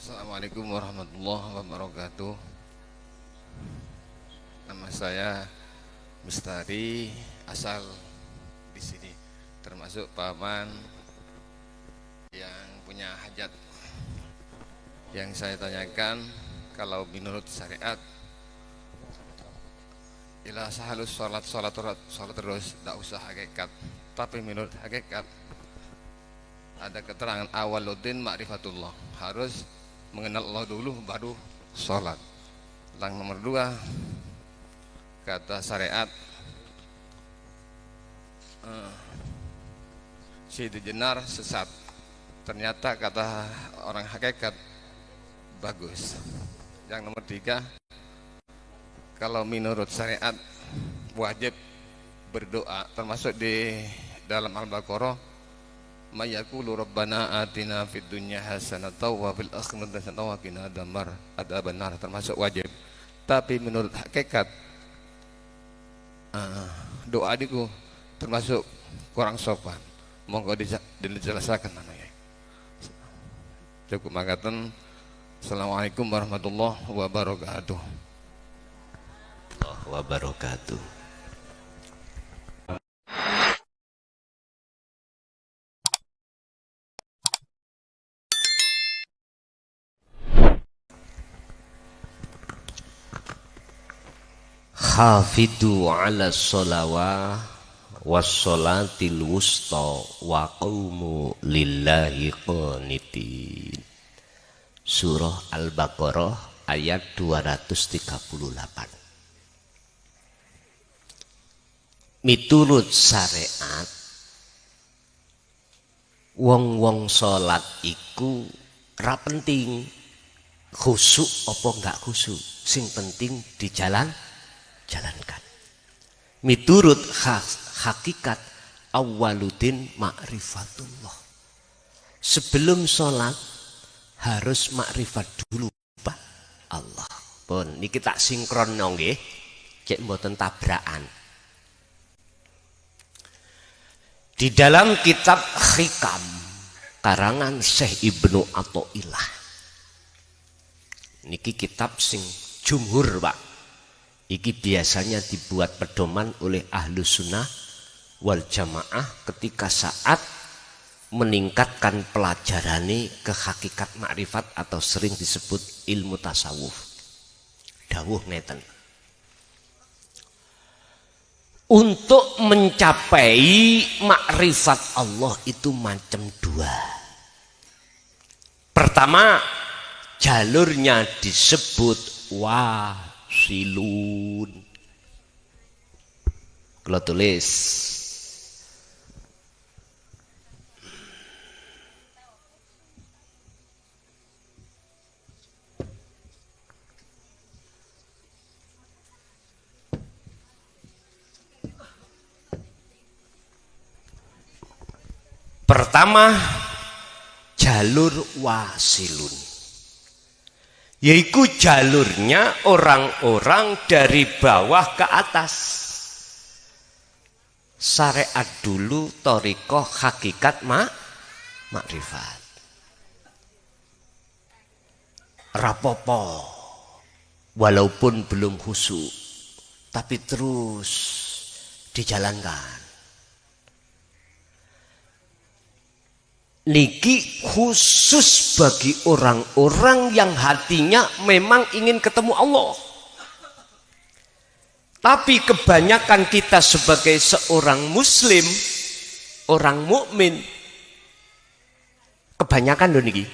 Assalamualaikum warahmatullahi wabarakatuh. Nama saya Mustari, asal di sini, termasuk paman yang punya hajat. Yang saya tanyakan, kalau menurut syariat, ila sahalus sholat terus, tidak usah hakikat. Tapi menurut hakikat, ada keterangan awaluddin ma'rifatullah, harus mengenal Allah dulu baru sholat. Yang nomor dua, kata syariat, Syed Jenar sesat. Ternyata kata orang hakikat bagus. Yang nomor tiga, kalau menurut syariat wajib berdoa, termasuk di dalam Al-Baqarah, mayaqulu rabbana atina fid dunya hasanatan wa fil akhirati hasanatan wa qina adzabannar, termasuk wajib. Tapi menurut hakikat, doa diku termasuk kurang sopan. Monggo dijelaskan namanya. Cukup mangkaten. Assalamualaikum warahmatullahi wabarakatuh. Wabarakatuh. Hafidhu ala sholawah wassolatil wusta wa qumu lillahi qanitin. Surah Al-Baqarah ayat 238. Miturut syariat, wong-wong sholat iku ra penting khusyuk apa enggak khusyuk, sing penting jalankan. Miturut hakikat awwaluddin ma'rifatullah, sebelum sholat harus makrifat dulu Pak Allah. Pun niki tak sinkron nggih, cek mboten tabrakan. Di dalam kitab Hikam karangan Syekh Ibnu Athaillah, niki kitab sing jumhur Pak, iki biasanya dibuat pedoman oleh ahlu sunnah wal jamaah ketika saat meningkatkan pelajarane ke hakikat makrifat atau sering disebut ilmu tasawuf. Dawuh ngeten, untuk mencapai makrifat Allah itu macam dua. Pertama, jalurnya disebut wasilun. Kalau tulis pertama, jalur wasilun, yaitu jalurnya orang-orang dari bawah ke atas. Syariat dulu thariqah hakikat makrifat. Rapopo walaupun belum khusyuk, tapi terus dijalankan. Niki khusus bagi orang-orang yang hatinya memang ingin ketemu Allah. Tapi kebanyakan kita sebagai seorang muslim, orang mukmin, kebanyakan loh niki,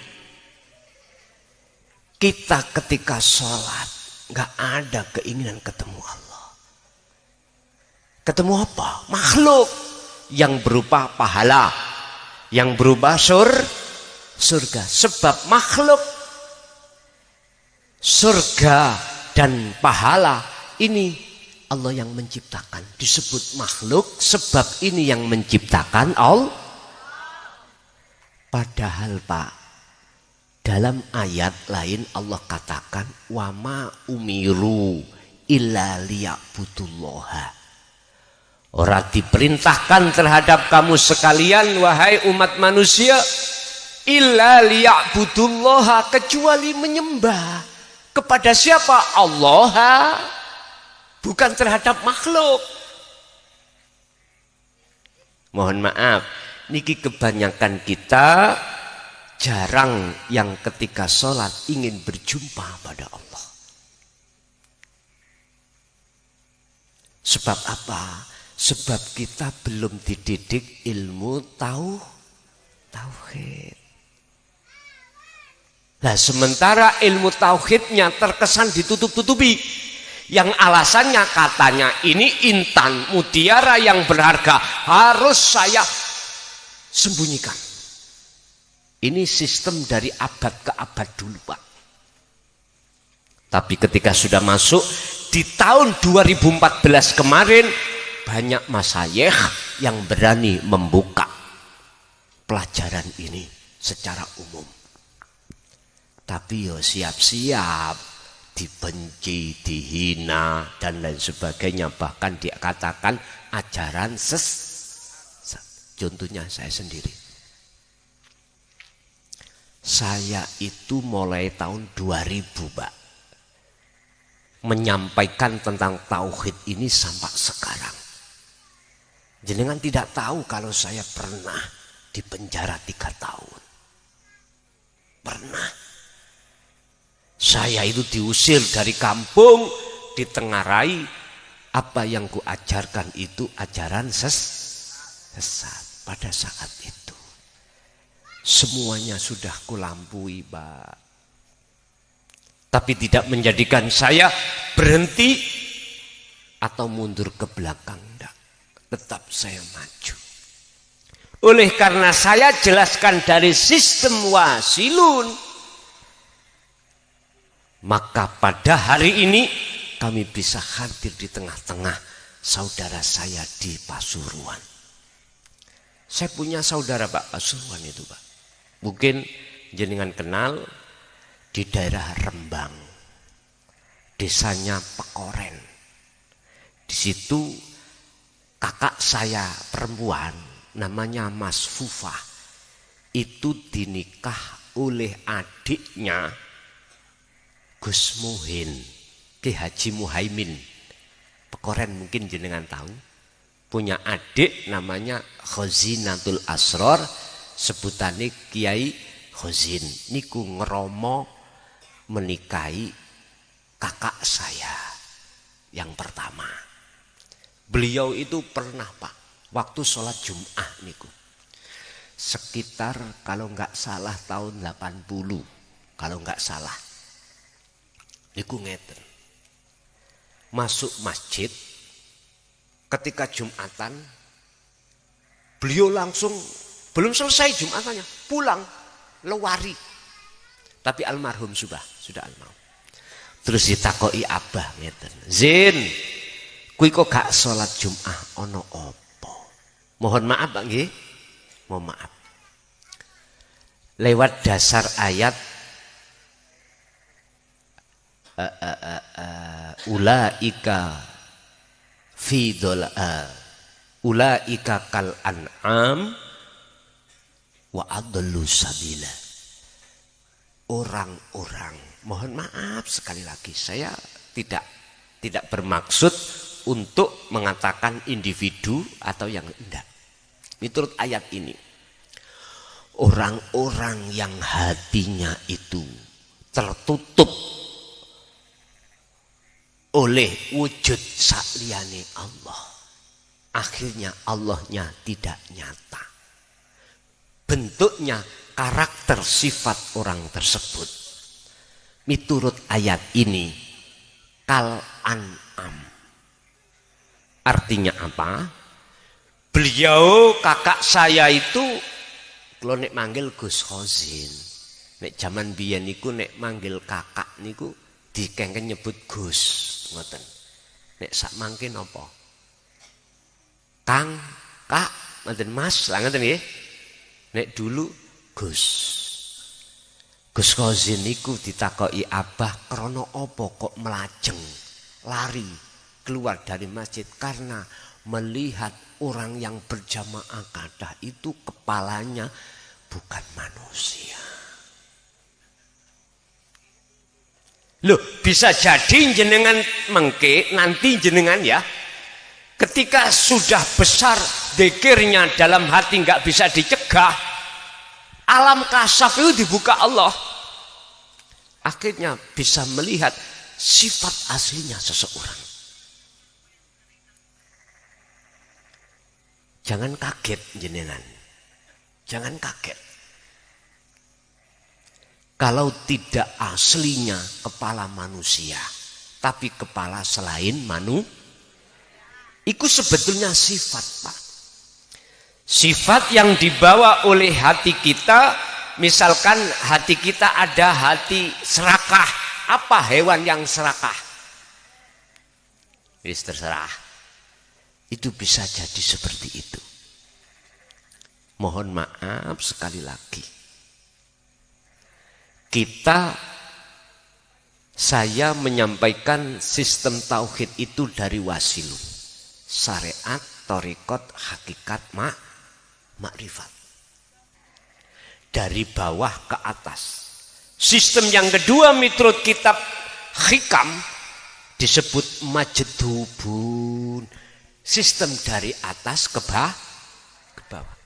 kita ketika sholat nggak ada keinginan ketemu Allah. Ketemu apa? Makhluk yang berupa pahala, yang berubah surga. Sebab makhluk, surga dan pahala ini Allah yang menciptakan. Disebut makhluk sebab ini yang menciptakan Allah. Padahal Pak, dalam ayat lain Allah katakan wama umiru illa liya'budullaha. Orang diperintahkan terhadap kamu sekalian wahai umat manusia, illa liya'budullaha, kecuali menyembah kepada siapa? Allah, bukan terhadap makhluk. Mohon maaf, niki kebanyakan kita jarang yang ketika sholat ingin berjumpa pada Allah. Sebab apa? Sebab kita belum dididik ilmu tauhid. Nah, sementara ilmu tauhidnya terkesan ditutup-tutupi. Yang alasannya katanya ini intan mutiara yang berharga, harus saya sembunyikan. Ini sistem dari abad ke abad dulu, Pak. Tapi ketika sudah masuk di tahun 2014 kemarin, banyak masyayikh yang berani membuka pelajaran ini secara umum. Tapi yo siap-siap dibenci, dihina, dan lain sebagainya. Bahkan dikatakan ajaran sesat. Contohnya saya sendiri. Saya itu mulai tahun 2000, Pak, menyampaikan tentang tauhid ini sampai sekarang. Jenengan tidak tahu kalau saya pernah dipenjara 3 tahun. Pernah. Saya itu diusir dari kampung, ditengarai. Apa yang kuajarkan itu ajaran sesat. Pada saat itu semuanya sudah kulampui, Pak. Tapi tidak menjadikan saya berhenti atau mundur ke belakang. Enggak. Tetap saya maju. Oleh karena saya jelaskan dari sistem wasilun, maka pada hari ini kami bisa hadir di tengah-tengah saudara saya di Pasuruan. Saya punya saudara, Pak, Pasuruan itu, Pak. Mungkin jenengan kenal, di daerah Rembang, desanya Pekoren. Di situ kakak saya perempuan namanya Mas Fufah itu dinikah oleh adiknya Gus Muhin, Ki Haji Muhaimin. Pekoren mungkin jenengan tahu. Punya adik namanya Khazinatul Asror, sebutannya Kiai Khazin. Niku ngeromo menikahi kakak saya yang pertama. Beliau itu pernah, Pak, waktu sholat Jum'ah niku. Sekitar kalau nggak salah tahun 80, kalau nggak salah. Niku ngeten. Masuk masjid, ketika Jumatan, beliau langsung, belum selesai Jumatannya, pulang, lewari. Tapi almarhum sudah almarhum. Terus ditakoi abah ngeten, Zin, kui kok gak sholat Jum'ah ono opo? Mohon maaf, Pak nggih. Mohon maaf. Lewat dasar ayat ulaika fi ulaika kal an'am wa adallu sabila. Orang-orang, mohon maaf sekali lagi, saya tidak bermaksud untuk mengatakan individu atau yang enggak. Ini turut ayat ini. Orang-orang yang hatinya itu tertutup oleh wujud sakliyane Allah, akhirnya Allahnya tidak nyata. Bentuknya, karakter, sifat orang tersebut miturut ayat ini kal an'am. Artinya apa? Beliau kakak saya itu, kalau nek manggil Gus Khazin, nek zaman biyen niku nek manggil kakak niku dikengken nyebut Gus, ngoten. Nek sak mangke napa? Kang, Kak, ngoten Mas, lah ngoten nggih. Nek dulu Gus. Gus Khazin niku ditakoki abah, krana apa kok melajeng, lari keluar dari masjid? Karena melihat orang yang berjamaah kadah itu kepalanya bukan manusia. Loh, bisa jadi jenengan mengke nanti jenengan ya, ketika sudah besar dzikirnya dalam hati nggak bisa dicegah, alam kasaf itu dibuka Allah, akhirnya bisa melihat sifat aslinya seseorang. Jangan kaget jenengan, jangan kaget. Kalau tidak aslinya kepala manusia, tapi kepala selain itu sebetulnya sifat, Pak. Sifat yang dibawa oleh hati kita, misalkan hati kita ada hati serakah. Apa hewan yang serakah? Wis terserah. Itu bisa jadi seperti itu. Mohon maaf sekali lagi. Saya menyampaikan sistem tauhid itu dari wasilu, syariat, thariqat, hakikat, makrifat, dari bawah ke atas. Sistem yang kedua menurut kitab hikam disebut majdubun, sistem dari atas ke bawah.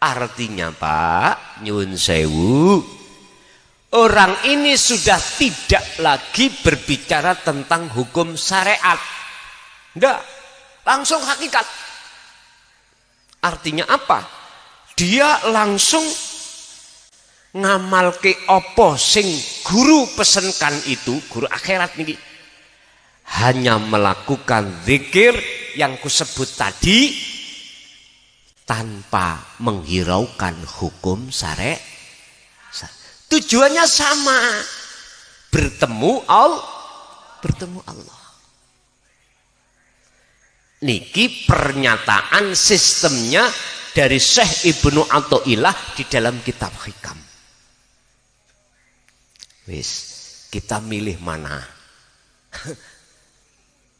Artinya Pak, nyun sewu, orang ini sudah tidak lagi berbicara tentang hukum syariat. Enggak, langsung hakikat. Artinya apa? Dia langsung ngamalke opo sing guru pesenkan itu, guru akhirat ini. Hanya melakukan zikir yang kusebut tadi tanpa menghiraukan hukum syariat. Tujuannya sama, bertemu Allah. Niki pernyataan sistemnya dari Syekh Ibnu Athaillah di dalam kitab hikam. Wis, kita milih mana?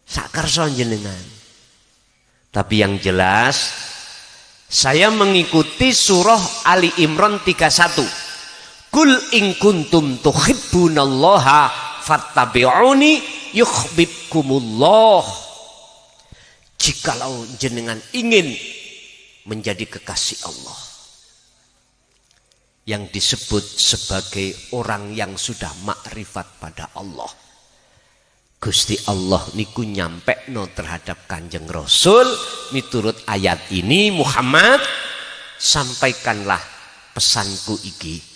Sakarso jenengan. Tapi yang jelas saya mengikuti surah Ali Imran 31. Kul in kuntum tuhibbunallaha fattabi'uni yuhibbukumullah. Jikalau jenengan ingin menjadi kekasih Allah, yang disebut sebagai orang yang sudah makrifat pada Allah, Gusti Allah niku nyampekno terhadap Kanjeng Rasul miturut ayat ini, Muhammad, sampaikanlah pesanku iki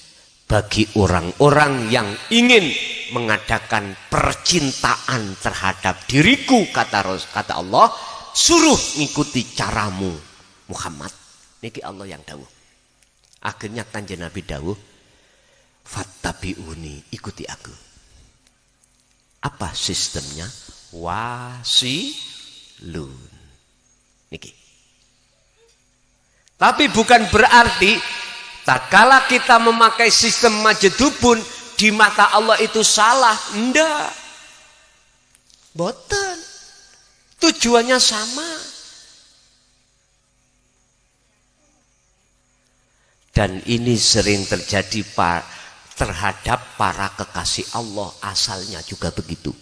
bagi orang-orang yang ingin mengadakan percintaan terhadap diriku, kata Allah, suruh ngikuti caramu Muhammad. Niki Allah yang dawuh. Akhirnya Kanjeng Nabi dawuh, fattabi'uni, ikuti aku. Apa sistemnya? Wasilun. Niki. Tapi bukan berarti tak kala kita memakai sistem majdubun di mata Allah itu salah. Enggak. Boten. Tujuannya sama. Dan ini sering terjadi terhadap para kekasih Allah, asalnya juga begitu.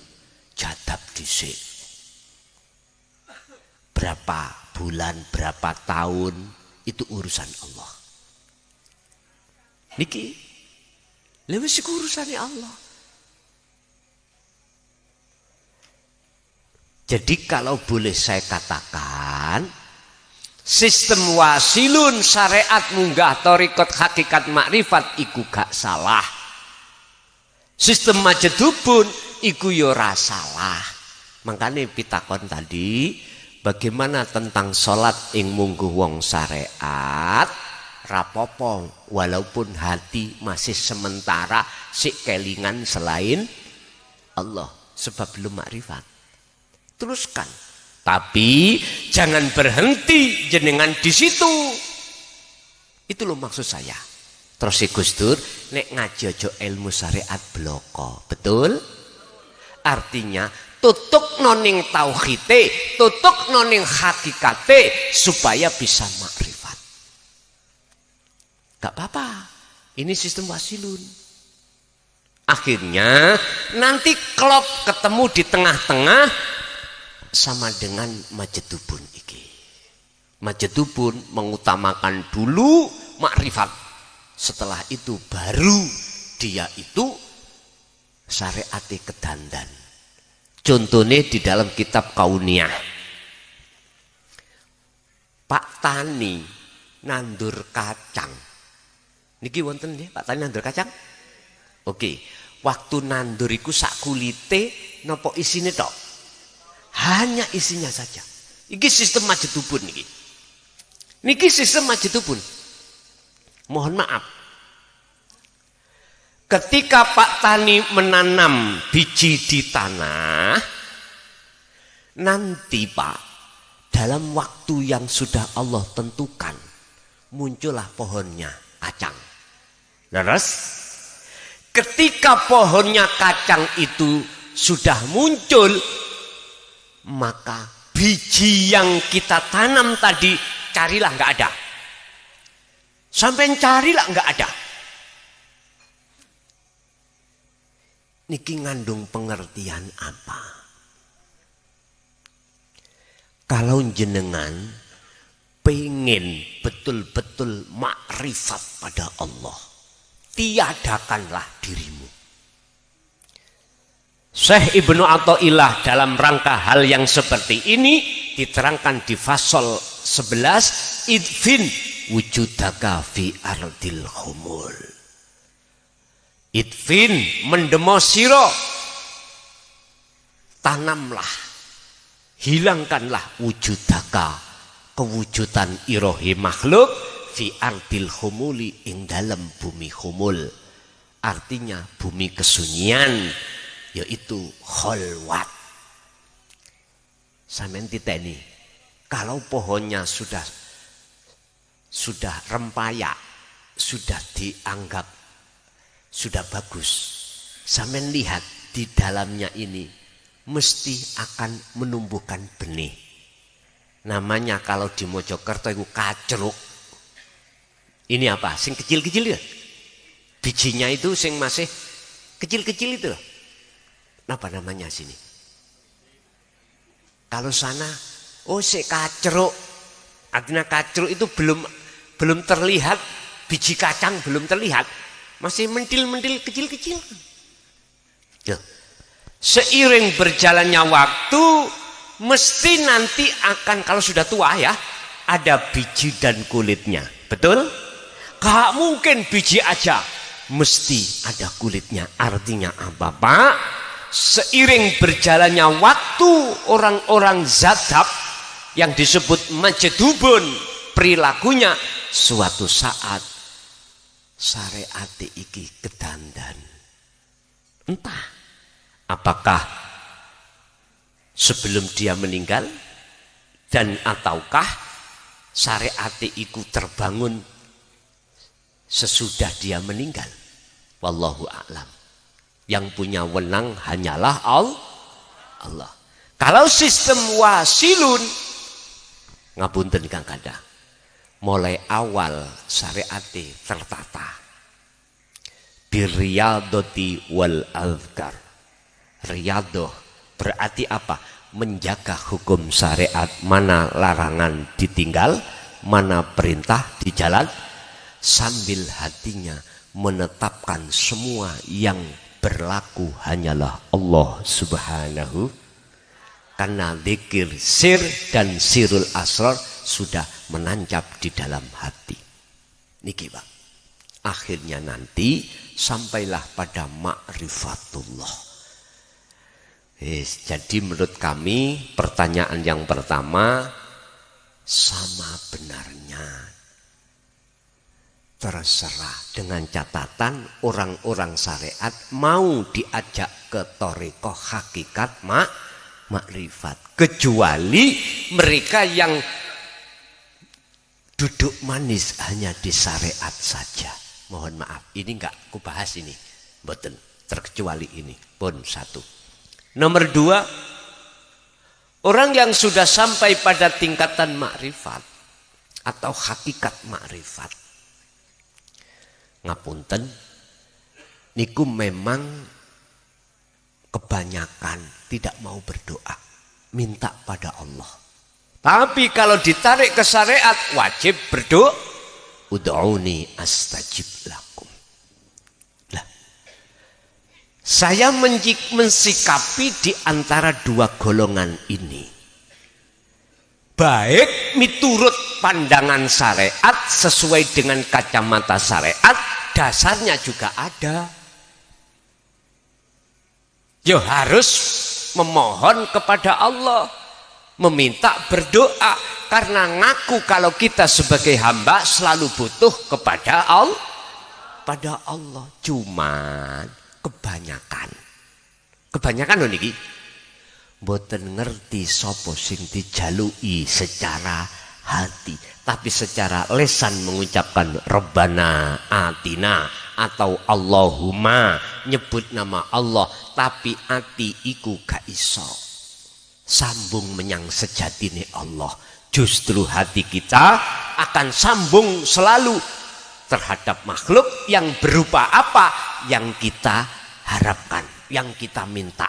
Jadab dhisik. Berapa bulan, berapa tahun, itu urusan Allah. Niki lewis urusannya Allah. Jadi kalau boleh saya katakan, sistem wasilun syariat munggah thariqat hakikat makrifat iku gak salah. Sistem majdubun iku yo ora salah. Makanya pitakon tadi, bagaimana tentang sholat ing mungguh wong syariat? Rapopo, walaupun hati masih sementara sik kelingan selain Allah, sebab belum makrifat. Teruskan, tapi jangan berhenti jenengan di situ. Itu loh maksud saya. Terus si Gus Dur nek ngaji aja ilmu syariat bloko, betul? Artinya tutuk noning tauhite, tutuk noning hakikate supaya bisa makrifat. Gak apa-apa. Ini sistem wasilun. Akhirnya nanti klop ketemu di tengah-tengah sama dengan majedubun iki. Majedubun mengutamakan dulu makrifat. Setelah itu baru dia itu syariate kedandan. Contohnya di dalam kitab Kauniyah. Pak Tani nandur kacang. Niki wonten nggih Pak Tani nandur kacang? Oke. Waktu nandur iku sak kulite napa isine tok? Hanya isinya saja. Iki sistem majedubun niki. Niki sistem majedubun. Mohon maaf. Ketika Pak Tani menanam biji di tanah, nanti Pak, dalam waktu yang sudah Allah tentukan, muncullah pohonnya kacang. Terus, ketika pohonnya kacang itu sudah muncul, maka biji yang kita tanam tadi carilah nggak ada. Sampai carilah nggak ada. Niki ngandung pengertian apa? Kalau jenengan pengen betul-betul makrifat pada Allah, tiadakanlah dirimu. Syekh Ibnu Athaillah dalam rangka hal yang seperti ini diterangkan di fasal 11, idfin wujudaka fi ardil khumul. Idfin mendemo siro, tanamlah, hilangkanlah wujudaka, kewujudan irohi makhluk fi ardil khumuli ing dalam bumi khumul. Artinya bumi kesunyian, yaitu kholwat. Sampeyan titeni, kalau pohonnya sudah rempayak, sudah dianggap sudah bagus, sampeyan lihat di dalamnya ini mesti akan menumbuhkan benih. Namanya kalau di Mojokerto itu kacruk. Ini apa? Sing kecil-kecil ya. Bijinya itu sing masih kecil-kecil itu loh. Apa namanya sini? Kalau sana, oh si kacruk. Artinya kacruk itu belum terlihat, biji kacang belum terlihat. Masih mentil-mentil kecil-kecil. Seiring berjalannya waktu, mesti nanti akan, kalau sudah tua ya, ada biji dan kulitnya. Betul? Gak mungkin biji aja. Mesti ada kulitnya. Artinya apa Pak? Seiring berjalannya waktu, orang-orang zadab yang disebut majedubun, perilakunya suatu saat syariate iki kedandan. Entah apakah sebelum dia meninggal dan ataukah syariate iku terbangun sesudah dia meninggal. Wallahu a'lam. Yang punya wenang hanyalah Allah. Kalau sistem wasilun, ngapunten Kang Kada, mulai awal syariate tertata birriyadati wal azkar. Riyadoh berarti apa? Menjaga hukum syariat, mana larangan ditinggal, mana perintah dijalan, sambil hatinya menetapkan semua yang berlaku hanyalah Allah Subhanahu. Karena zikir sir dan sirul asrar sudah menancap di dalam hati. Niki Pak. Akhirnya nanti sampailah pada ma'rifatullah. Jadi menurut kami pertanyaan yang pertama sama benarnya. Terserah, dengan catatan orang-orang syariat mau diajak ke thariqah hakikat makrifat, kecuali mereka yang duduk manis hanya di syariat saja. Mohon maaf, ini enggak kubahas ini, mboten, terkecuali ini pun satu. Nomor dua, orang yang sudah sampai pada tingkatan makrifat atau hakikat makrifat, ngapunten niku memang kebanyakan tidak mau berdoa, minta pada Allah. Tapi kalau ditarik ke syariat wajib berdoa. Ud'uni astajib lakum. Lah, saya mensikapi di antara dua golongan ini. Baik miturut pandangan syariat sesuai dengan kacamata syariat, dasarnya juga ada. Ya harus memohon kepada Allah, meminta berdoa, karena ngaku kalau kita sebagai hamba selalu butuh kepada Allah. Pada Allah. Cuman kebanyakan loh niki mboten ngerti sapa sing dijalui secara hati, tapi secara lesan mengucapkan Rabbana Atina atau Allahumma, nyebut nama Allah, tapi hati iku gak iso sambung menyang sejatine Allah. Justru hati kita akan sambung selalu terhadap makhluk yang berupa apa yang kita harapkan, yang kita minta,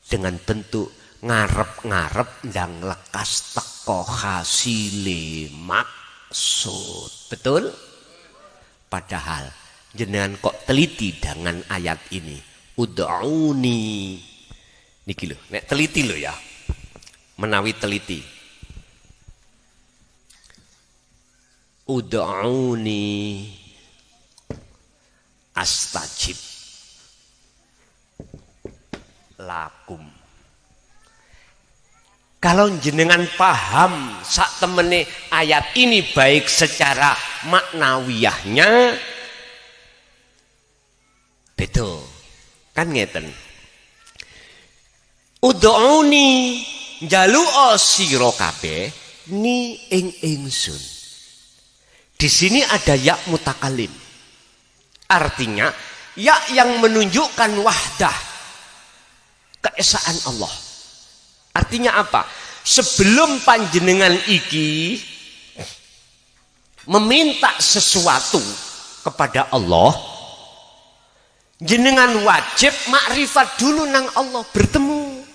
dengan bentuk ngarep-ngarep ndang lekas teko hasile maksud. Betul? Padahal jenengan kok teliti dengan ayat ini. Ud'uni. Niki lho, nek teliti lho ya. Menawi teliti. Ud'uni astajib lakum. Kalau jenengan paham sak temene ayat ini baik secara maknawiyahnya, betul kan ngeten. Ud'uni njaluka sira kabeh ni ing ingsun. Di sini ada ya mutakalim. Artinya ya yang menunjukkan wahdah, keesaan Allah. Artinya apa? Sebelum panjenengan iki meminta sesuatu kepada Allah, jenengan wajib makrifat dulu nang Allah, bertemu.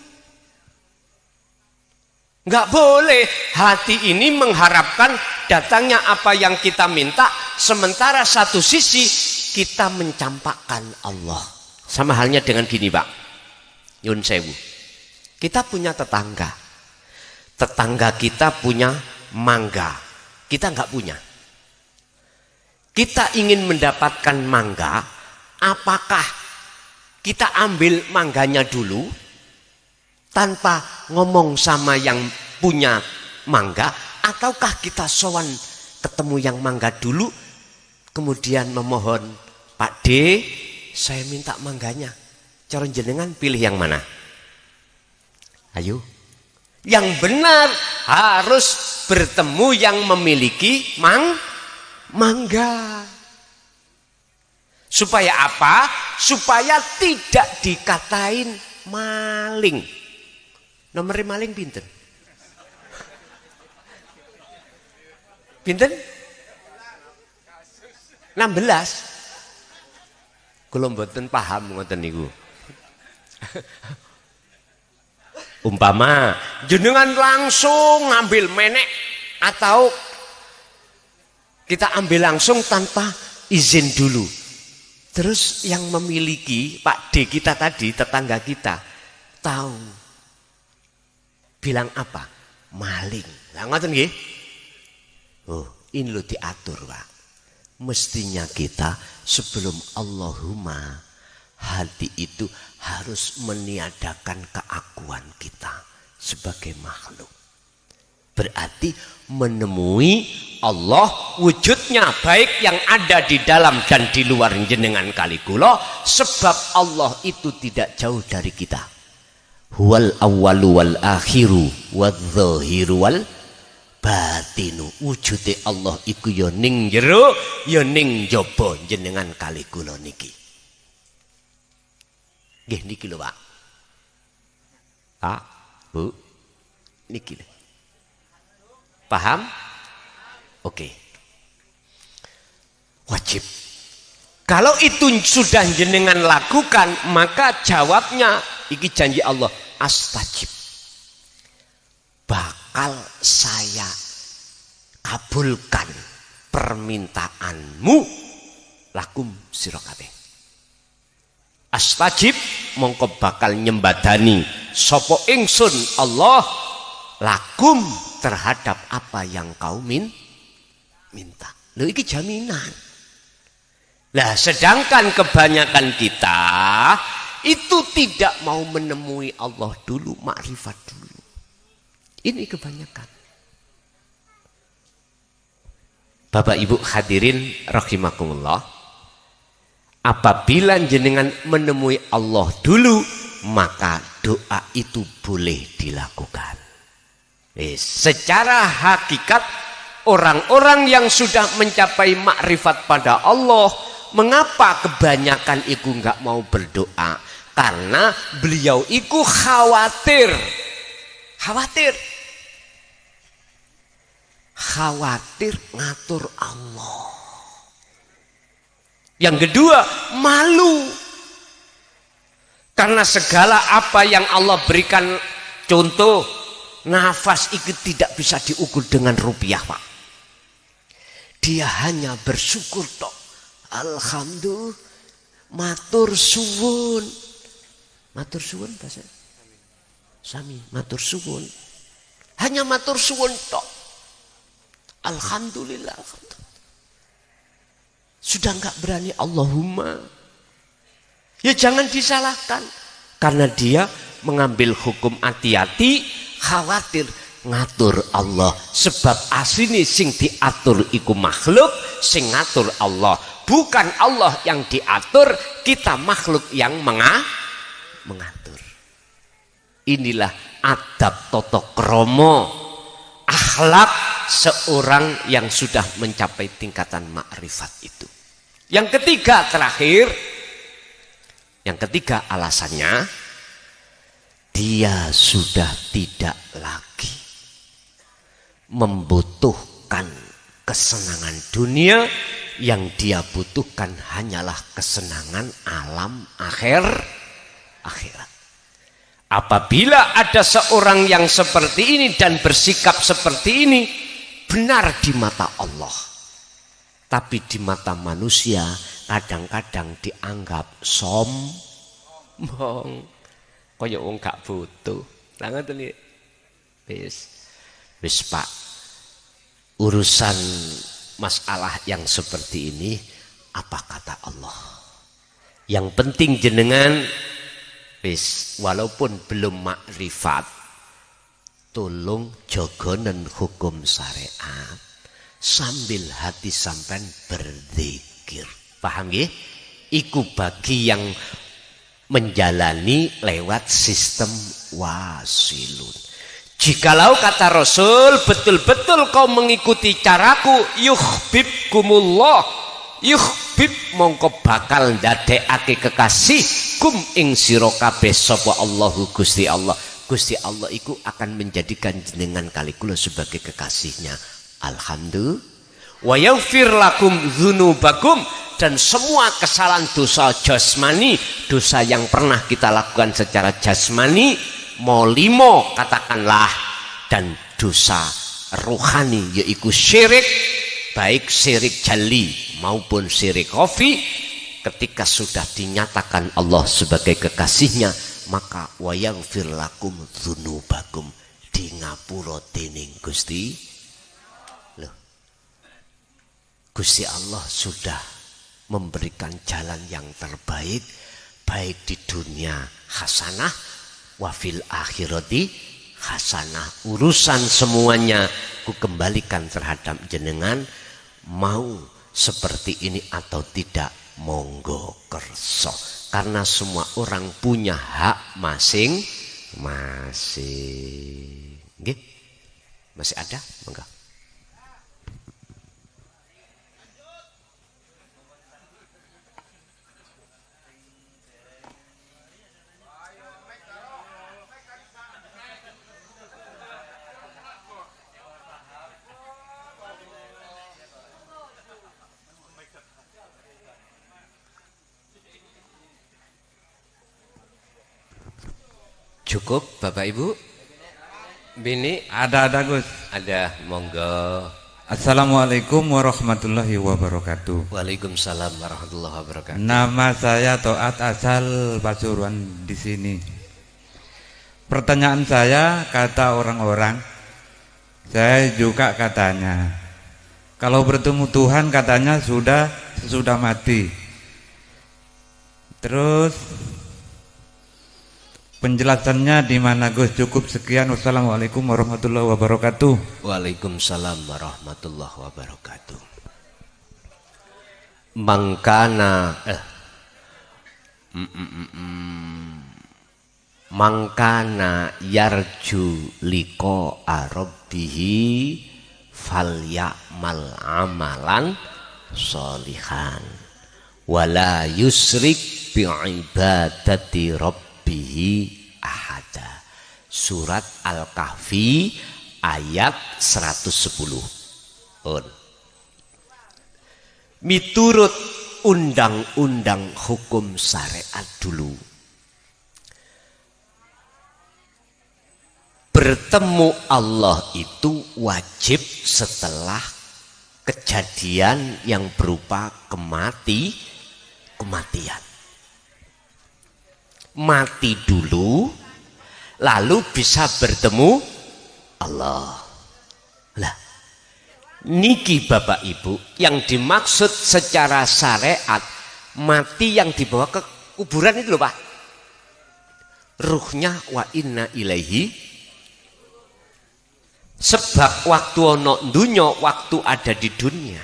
Nggak boleh hati ini mengharapkan datangnya apa yang kita minta, sementara satu sisi kita mencampakkan Allah. Sama halnya dengan gini Pak, Yun Sewu. Kita punya tetangga. Tetangga kita punya mangga. Kita nggak punya. Kita ingin mendapatkan mangga, apakah kita ambil mangganya dulu tanpa ngomong sama yang punya mangga, ataukah kita sowan ketemu yang mangga dulu kemudian memohon, Pak D, saya minta mangganya, cara jenengan pilih yang mana? Ayo, yang benar harus bertemu yang memiliki mangga. Supaya apa? Supaya tidak dikatain maling. Nomor maling pinten? Pinten? 16. Kula mboten paham ngoten niku. Umpama jenengan langsung ngambil menek atau kita ambil langsung tanpa izin dulu. Terus yang memiliki Pak D kita tadi, tetangga kita, tahu. Bilang apa? Maling. Lah ngoten nggih? Oh, ini lo diatur, Pak. Mestinya kita sebelum Allahumma, hati itu harus meniadakan keakuan kita sebagai makhluk. Berarti menemui Allah wujudnya baik yang ada di dalam dan di luar jenengan kali kula, sebab Allah itu tidak jauh dari kita. Huwal awwalu wal akhiru wadz-dzahiru wal batinu. Wujude Allah iku ya ning jero ya ning jaba jenengan kali kula niki. Nggih niki lho Pak. Pak, Bu. Niki lho. Paham? Oke. wajib. Kalau itu sudah jenengan lakukan, maka jawabnya iki janji Allah, astajib. Bakal saya kabulkan permintaanmu lakum sira kabeh. Astajib mongko bakal nyembadani sapa ingsun Allah lakum terhadap apa yang kau minta. Lho iki jaminan. Nah, sedangkan kebanyakan kita itu tidak mau menemui Allah dulu, makrifat dulu. Ini kebanyakan. Bapak Ibu hadirin rahimakumullah, apabila jenengan menemui Allah dulu, maka doa itu boleh dilakukan. Secara hakikat orang-orang yang sudah mencapai makrifat pada Allah, mengapa kebanyakan itu nggak mau berdoa? Karena beliau itu khawatir ngatur Allah. Yang kedua, malu karena segala apa yang Allah berikan, contoh nafas itu tidak bisa diukur dengan rupiah, Pak. Dia hanya bersyukur tok. Alhamdulillah, matur suwun bahasa sami, matur suwun, hanya matur suwun tok. Alhamdulillah, sudah nggak berani Allahumma. Ya jangan disalahkan, karena dia mengambil hukum hati-hati, khawatir ngatur Allah. Sebab asline sing diatur iku makhluk, sing ngatur Allah. Bukan Allah yang diatur, kita makhluk yang mengatur. Inilah adab toto kromo, akhlak seorang yang sudah mencapai tingkatan makrifat itu. Yang ketiga terakhir, yang ketiga alasannya, dia sudah tidak lagi membutuhkan kesenangan dunia. Yang dia butuhkan hanyalah kesenangan alam akhirat. Apabila ada seorang yang seperti ini dan bersikap seperti ini, benar di mata Allah, tapi di mata manusia kadang-kadang dianggap sombong, kaya wong gak butuh. Lah ngoten iki. Wis Pak, urusan masalah yang seperti ini apa kata Allah? Yang penting jenengan walaupun belum makrifat, tolong jogonen hukum syariat sambil hati sampean berzikir. Paham ya? Iku bagi yang menjalani lewat sistem wasilun. Jikalau kata Rasul, betul-betul kau mengikuti caraku, yuhibbukumullah, yuhib mongko bakal ndadekake kekasih kum ing sira kabeh sapa Allahu Gusti Allah. Gusti Allah iku akan menjadikan jenengan kali kula sebagai kekasihnya. Alhamdulillah. Wa yaghfir lakum dzunubakum, dan semua kesalahan dosa jasmani, dosa yang pernah kita lakukan secara jasmani, molimo katakanlah, dan dosa rohani yaitu syirik, baik syirik jali maupun syirik khafi, ketika sudah dinyatakan Allah sebagai kekasihnya, maka wa yaghfir lakum dzunubakum, di ngapura dening Gusti. Loh, Gusti Allah sudah memberikan jalan yang terbaik, baik di dunia hasanah wafil akhirati hasanah. Urusan semuanya ku kembalikan terhadap jenengan, mau seperti ini atau tidak, monggo kerso, karena semua orang punya hak masing-masing. Nggih? Masih ada? Monggo. Cukup Bapak Ibu? Bini? Ada Gus. Ada, monggo. Assalamualaikum warahmatullahi wabarakatuh. Waalaikumsalam warahmatullahi wabarakatuh. Nama saya Toat, asal Pasuruan di sini. Pertanyaan saya, kata orang-orang, saya juga katanya, kalau bertemu Tuhan katanya sudah mati. Terus penjelasannya di mana Gus? Cukup sekian. Wassalamualaikum warahmatullahi wabarakatuh. Waalaikumsalam warahmatullahi wabarakatuh. Mangkana yarju liko arabihi falyamal amalan solihan wala yusrik bi'ibadati rabbihi ahada. Surat Al-Kahfi ayat 110. Miturut undang-undang hukum syariat dulu, bertemu Allah itu wajib setelah kejadian yang berupa kematian. Mati dulu, lalu bisa bertemu Allah. Lah, niki Bapak Ibu, yang dimaksud secara syariat mati yang dibawa ke kuburan itu loh Pak. Ruhnya wa inna ilaihi. Sebab waktu ono dunya, waktu ada di dunia,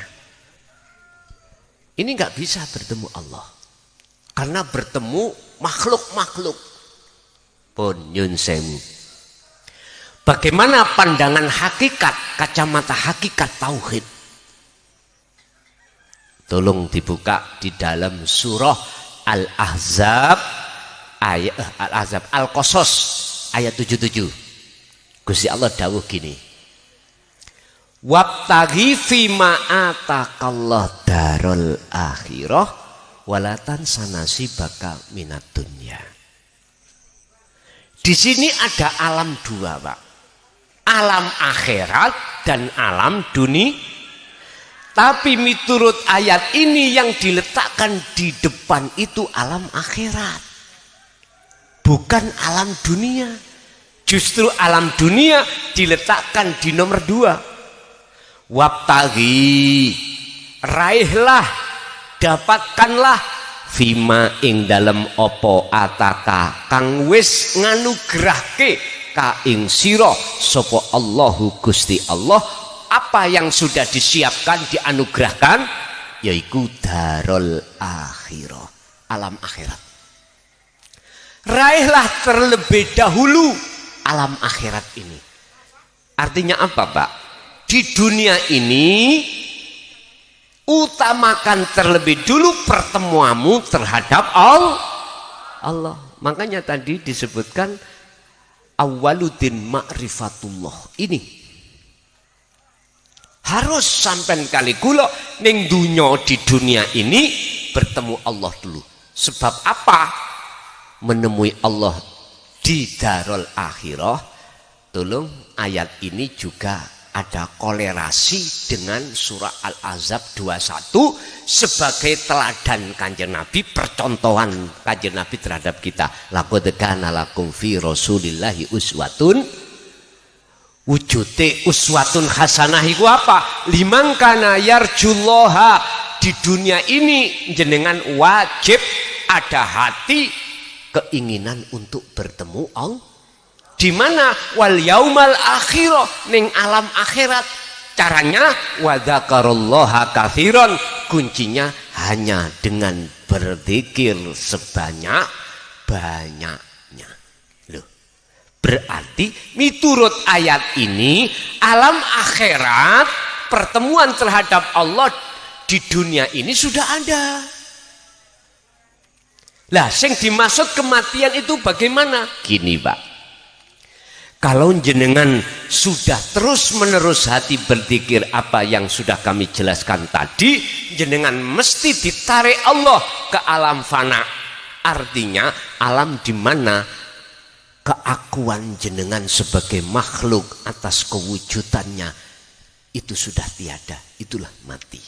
ini nggak bisa bertemu Allah, karena bertemu makhluk-makhluk. Pun nyun sewu. Bagaimana pandangan hakikat, kacamata hakikat tauhid? Tolong dibuka di dalam surah Al-Ahzab ayat Al-Qasas ayat 77. Gusti Allah dawuh gini. Wabtaghi fima atakallah darul akhirah walatan sanasi baka minat dunya. Di sini ada alam dua Pak. Alam akhirat dan alam dunia. Tapi miturut ayat ini yang diletakkan di depan itu alam akhirat, bukan alam dunia. Justru alam dunia diletakkan di nomor 2. Wabtaghi, raihlah, dapatkanlah, fima ing dalem opo ataka kang wis nganugrahke ka ing sira sapa Allahu Gusti Allah, apa yang sudah disiapkan dianugerahkan, yaitu darul akhirah, alam akhirat. Raihlah terlebih dahulu alam akhirat ini. Artinya apa Pak? Di dunia ini utamakan terlebih dulu pertemuanmu terhadap Allah. Makanya tadi disebutkan awwaluddin ma'rifatullah. Ini harus sampai kali kula ning dunya, di dunia ini bertemu Allah dulu. Sebab apa? Menemui Allah di darul akhirah. Tolong ayat ini juga ada kolerasi dengan surah Al-Ahzab 21 sebagai teladan Kanjeng Nabi, percontohan Kanjeng Nabi terhadap kita. Laqad kana lakum fi Rasulillahi uswatun, wujute uswatun hasanah iku apa? Liman kana yarjullaha. Di dunia ini jenengan wajib ada hati keinginan untuk bertemu Allah. Di mana? Wal yaumal akhirah, ning alam akhirat. Caranya wa dzakarallaha katsiran, kuncinya hanya dengan berzikir sebanyak-banyaknya. Loh. Berarti miturut ayat ini alam akhirat, pertemuan terhadap Allah di dunia ini sudah ada. Lah, sing dimaksud kematian itu bagaimana? Gini, Pak. Kalau jenengan sudah terus-menerus hati berzikir apa yang sudah kami jelaskan tadi, jenengan mesti ditarik Allah ke alam fana. Artinya alam di mana keakuan jenengan sebagai makhluk atas kewujudannya itu sudah tiada, itulah mati.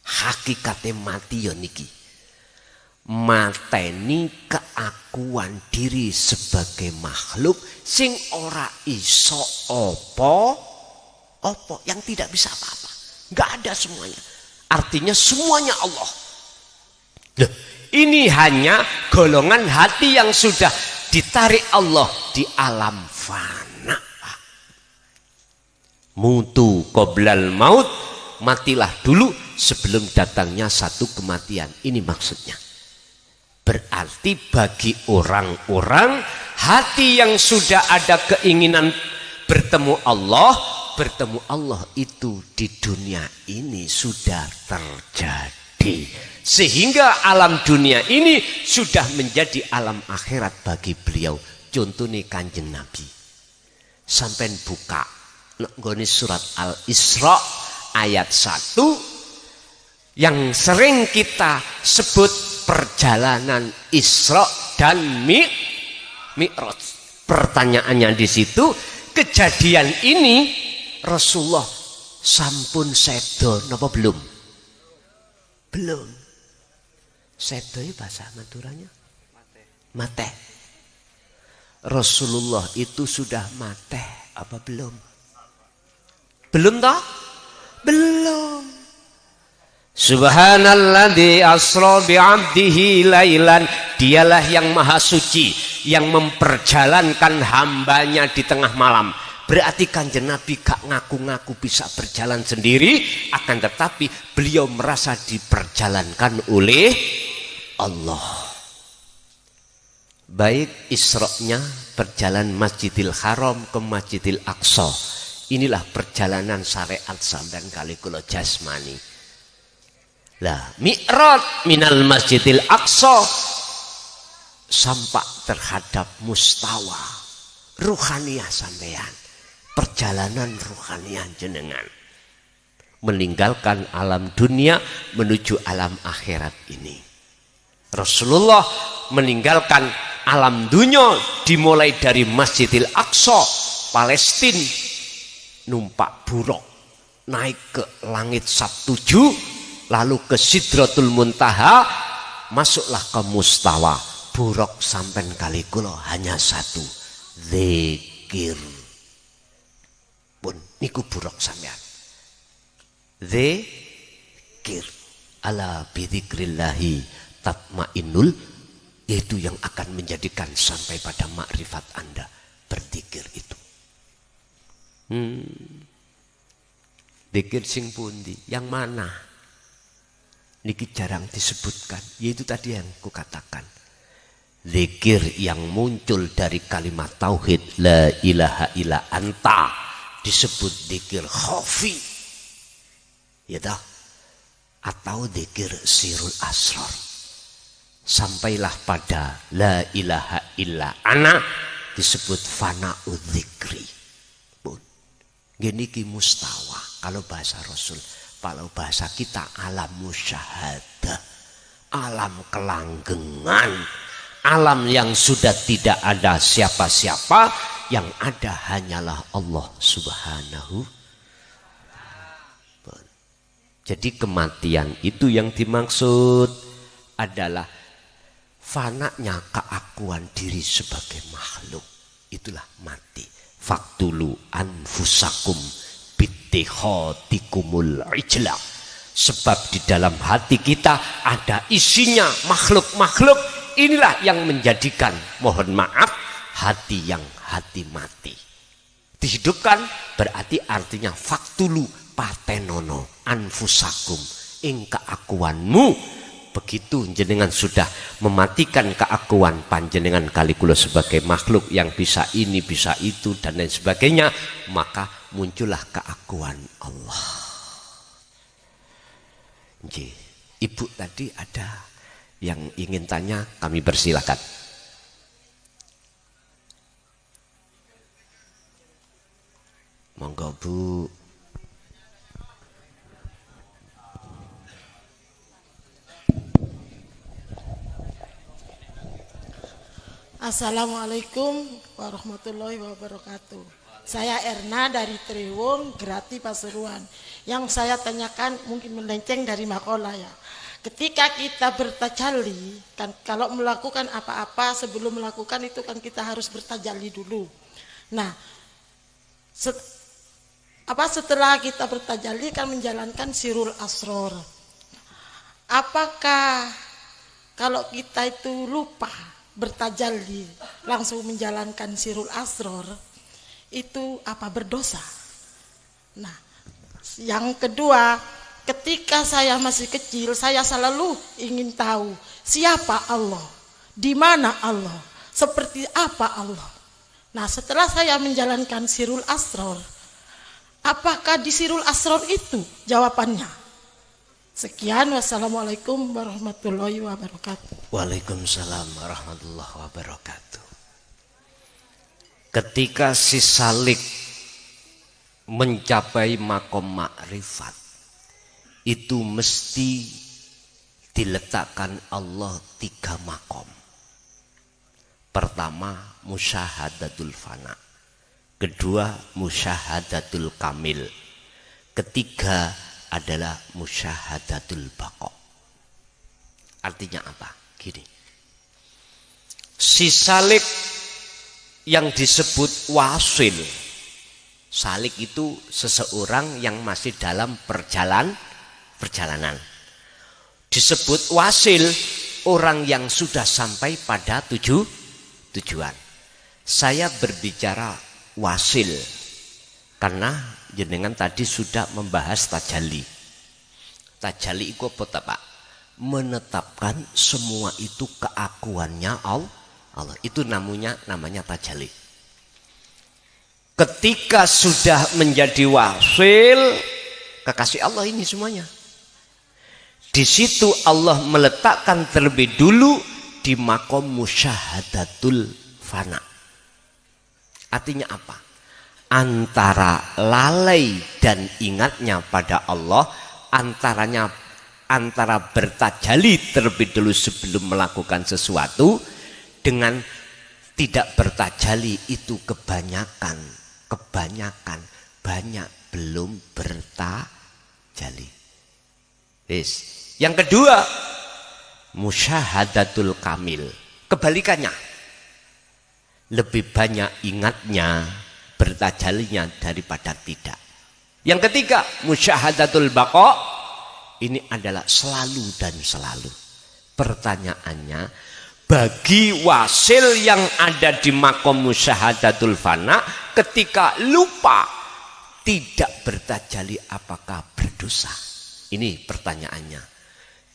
Hakikatnya mati ya niki, mateni keakuan diri sebagai makhluk sing ora iso opo, yang tidak bisa apa-apa, nggak ada semuanya, artinya semuanya Allah. Loh, ini hanya golongan hati yang sudah ditarik Allah di alam fana. Mutu qoblal maut, matilah dulu sebelum datangnya satu kematian. Ini maksudnya. Berarti bagi orang-orang hati yang sudah ada keinginan bertemu Allah itu di dunia ini sudah terjadi. Sehingga alam dunia ini sudah menjadi alam akhirat bagi beliau. Contohnya Kanjeng Nabi. Sampai buka nggone surat Al-Isra ayat 1 yang sering kita sebut perjalanan Isra dan Mi'raj. Pertanyaannya di situ, kejadian ini Rasulullah sampun sedo napa belum? Belum. Sedo bahasa Maduranya mate. Rasulullah itu sudah mate apa belum? Belum toh? Belum. Subhanalladzi asra bi'abdihi lailan. Dialah yang maha suci, yang memperjalankan hambanya di tengah malam. Berarti Kanjeng Nabi gak ngaku-ngaku bisa berjalan sendiri, akan tetapi beliau merasa diperjalankan oleh Allah. Baik Isra-nya berjalan Masjidil Haram ke Masjidil Aqsa. Inilah perjalanan syariat sampean kali kula jasmani. Lah, Mi'raj minal Masjidil Aqsa sampai terhadap mustawa ruhaniyah sampean. Perjalanan ruhaniyah jenengan. Meninggalkan alam dunia menuju alam akhirat ini. Rasulullah meninggalkan alam dunia dimulai dari Masjidil Aqsa, Palestina. Numpak buruk naik ke langit Sabtuju, lalu ke Sidratul Muntaha, masuklah ke mustawa. Buruk sampai kali kula hanya satu, zikir. Pun niku buruk sampean. Zikir. Ala bidzikrillahi tatmainnul, yaitu yang akan menjadikan sampai pada makrifat Anda, berzikir itu. Zikir sing pundi? Yang mana? Niki jarang disebutkan. Yaitu tadi yang kukatakan. Zikir yang muncul dari kalimat tauhid la ilaha illa anta disebut zikir khafi. Ya toh? Atau zikir sirul asrar. Sampailah pada la ilaha illa ana disebut fana'udz dzikri. Gini ki mustawa kalau bahasa Rasul, kalau bahasa kita alam musyahadah, alam kelanggengan, alam yang sudah tidak ada siapa-siapa, yang ada hanyalah Allah Subhanahu. Jadi kematian itu yang dimaksud adalah fananya keakuan diri sebagai makhluk, itulah mati. Faktulu anfusakum bittikhatikumul ijla. Sebab di dalam hati kita ada isinya makhluk-makhluk. Inilah yang menjadikan, mohon maaf, hati yang hati mati. Dihidupkan berarti artinya faktulu patenono anfusakum, ing keakuanmu. Begitu jenengan sudah mematikan keakuan panjenengan kali kula sebagai makhluk yang bisa ini, bisa itu, dan lain sebagainya, maka muncullah keakuan Allah. Ibu tadi ada yang ingin tanya, kami persilakan. Monggo Bu. Assalamualaikum warahmatullahi wabarakatuh. Saya Erna dari Trewong, Grati, Pasuruan. Yang saya tanyakan mungkin melenceng dari makola ya. Ketika kita bertajalli, kan kalau melakukan apa-apa sebelum melakukan itu kan kita harus bertajalli dulu. Nah, setelah kita bertajalli kan menjalankan sirul asror. Apakah kalau kita itu lupa bertajalli langsung menjalankan sirul asror itu apa berdosa? Nah, yang kedua, ketika saya masih kecil saya selalu ingin tahu siapa Allah, di mana Allah, seperti apa Allah. Nah, setelah saya menjalankan sirul asror, apakah di sirul asror itu jawabannya? Sekian, wassalamualaikum warahmatullahi wabarakatuh. Waalaikumsalam warahmatullahi wabarakatuh. Ketika si salik mencapai makom makrifat, itu mesti diletakkan Allah 3 makom. Pertama, musyahadatul fana. Kedua, musyahadatul kamil. Ketiga adalah musyahadatul baqo. Artinya apa? Gini. Si salik yang disebut wasil. Salik itu seseorang yang masih dalam perjalanan. Disebut wasil orang yang sudah sampai pada tujuan. Saya berbicara wasil karena jenengan tadi sudah membahas tajalli. Tajalli itu apa Pak? Menetapkan semua itu keakuannya Allah. Itu namanya tajalli. Ketika sudah menjadi wasil, kekasih Allah ini semuanya. Di situ Allah meletakkan terlebih dulu di makom musyahadatul fana. Artinya apa? Antara lalai dan ingatnya pada Allah, antara bertajalli terlebih dulu sebelum melakukan sesuatu dengan tidak bertajalli itu kebanyak belum bertajalli. Yang kedua, musyahadatul kamil. Kebalikannya, lebih banyak ingatnya, bertajallinya daripada tidak. Yang ketiga, musyahadatul baqo. Ini adalah selalu dan selalu. Pertanyaannya, bagi wasil yang ada di makom musyahadatul fana, ketika lupa tidak bertajalli apakah berdosa? Ini pertanyaannya.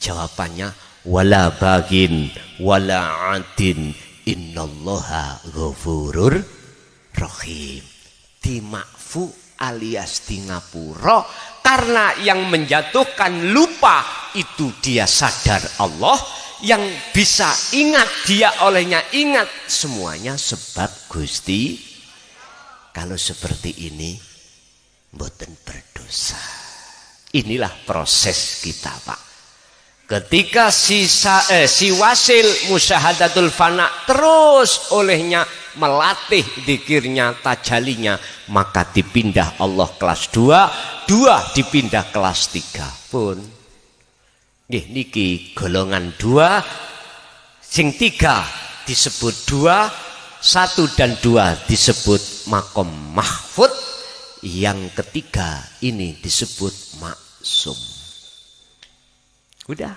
Jawabannya, wala bagin wala adin innallaha ghafurur rahim. Dimakfu alias di ngapura, karena yang menjatuhkan lupa itu dia sadar Allah, yang bisa ingat dia olehnya ingat, semuanya sebab Gusti. Kalau seperti ini mboten berdosa. Inilah proses kita Pak. Ketika si wasil musyahadatul fana terus olehnya melatih dzikirnya, tajalinya, maka dipindah Allah kelas 2 dipindah kelas 3 pun. Niki golongan 2, sing 3 disebut 2, 1 dan 2 disebut makom mahfud, yang ketiga ini disebut maksum. Udah.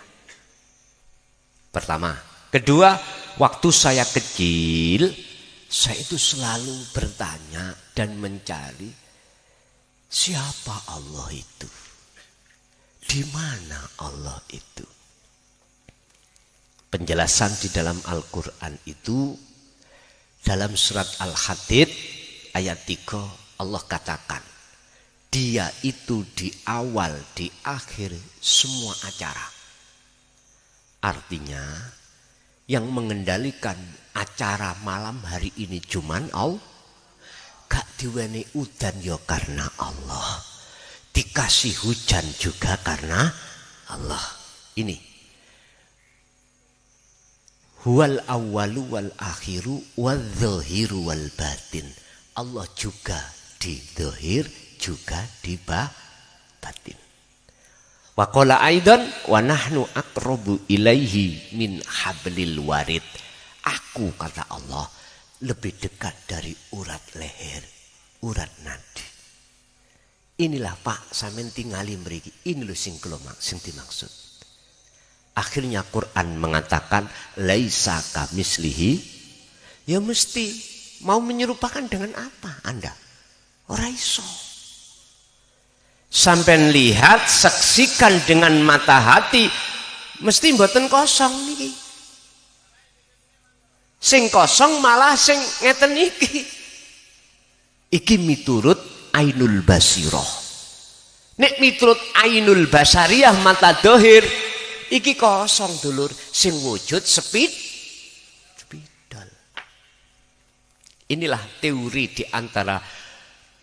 Pertama. Kedua, waktu saya kecil, saya itu selalu bertanya dan mencari siapa Allah itu, di mana Allah itu. Penjelasan di dalam Al-Quran itu, dalam surat Al-Hadid ayat 3 Allah katakan, dia itu di awal, di akhir semua acara. Artinya yang mengendalikan acara malam hari ini cuman Allah. Gak diweni udan ya karena Allah, dikasih hujan juga karena Allah. Ini Huwal awwalu wal akhiru wal zahiru wal batin. Allah juga di zahir, juga di batin. Wa qala aidan wa nahnu aqrabu ilaihi min hablil warid. Aku, kata Allah, lebih dekat dari urat leher, urat nadi. Inilah Pak, sampeyan tingali mriki. Ini lho sing kula dimaksud. Akhirnya Quran mengatakan laisa kamislihi, ya mesti mau menyerupakan dengan apa Anda? Ora iso. Sampai lihat, saksikan dengan mata hati, mesti mboten kosong niki. Sing kosong malah sing ngeten iki. Iki miturut ainul basirah. Nek miturut ainul basariyah mata dohir, iki kosong dulur, sing wujud spidol. Inilah teori di antara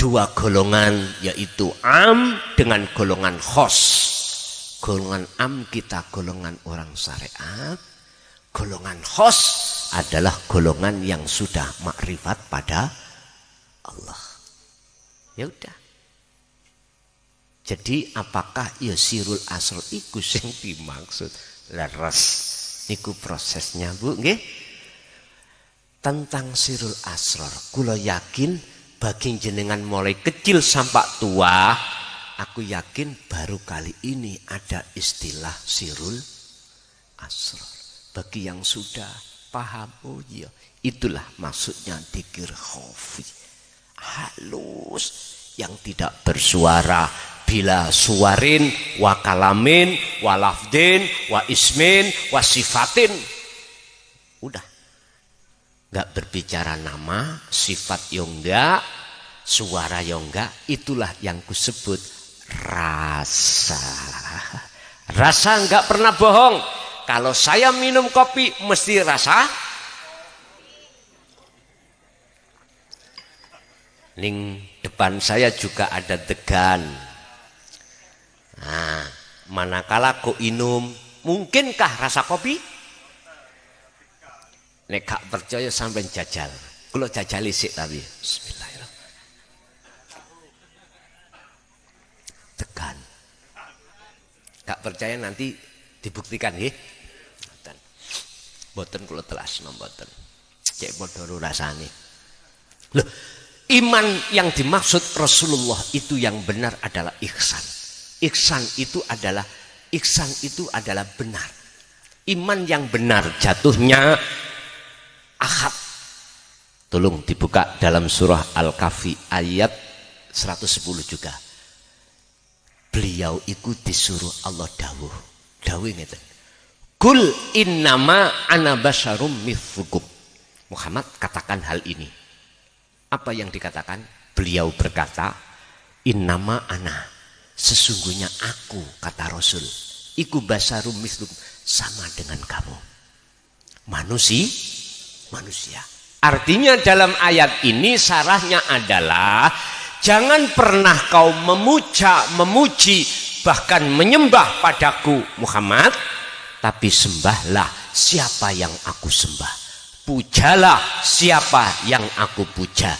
dua golongan, yaitu am dengan golongan khos. Golongan am kita golongan orang syariat, golongan khos adalah golongan yang sudah makrifat pada Allah. Ya udah. Jadi apakah yasirul asr iku sing dimaksud? Leres niku prosesnya Bu nggih. Tentang sirul asrar kula yakin bagi jenengan mulai kecil sampai tua, aku yakin baru kali ini ada istilah sirul asrar. Bagi yang sudah paham, oh iya, itulah maksudnya dzikir khafi, halus, yang tidak bersuara, bila suarin, wa kalamin, wa lafdin, wa ismin, wa sifatin. Udah. Enggak berbicara nama, sifat yo enggak, suara yo enggak, itulah yang kusebut rasa. Rasa enggak pernah bohong. Kalau saya minum kopi mesti rasa. Ning depan saya juga ada degan. Nah, manakala kok inum, mungkinkah rasa kopi? Nek gak percaya sampai jajal. Kalau jajali sik tapi bismillahirrahmanirrahim. Tekan. Gak percaya nanti dibuktikan nggih. Mboten kula telasno mboten. Cek padha rasane. Loh, iman yang dimaksud Rasulullah itu yang benar adalah ihsan. Ihsan itu adalah benar. Iman yang benar jatuhnya ahad. Tolong dibuka dalam surah Al-Kahfi ayat 110 juga. Beliau itu disuruh Allah dawuh ngeten. Kul innama ana basyarum mithlukum. Muhammad katakan hal ini. Apa yang dikatakan? Beliau berkata, innama ana, sesungguhnya aku, kata Rasul, iku basyarum mithlukum, sama dengan kamu. Manusia. Artinya dalam ayat ini sarahnya adalah jangan pernah kau memuji, bahkan menyembah padaku Muhammad, tapi sembahlah siapa yang aku sembah. Pujalah siapa yang aku puja.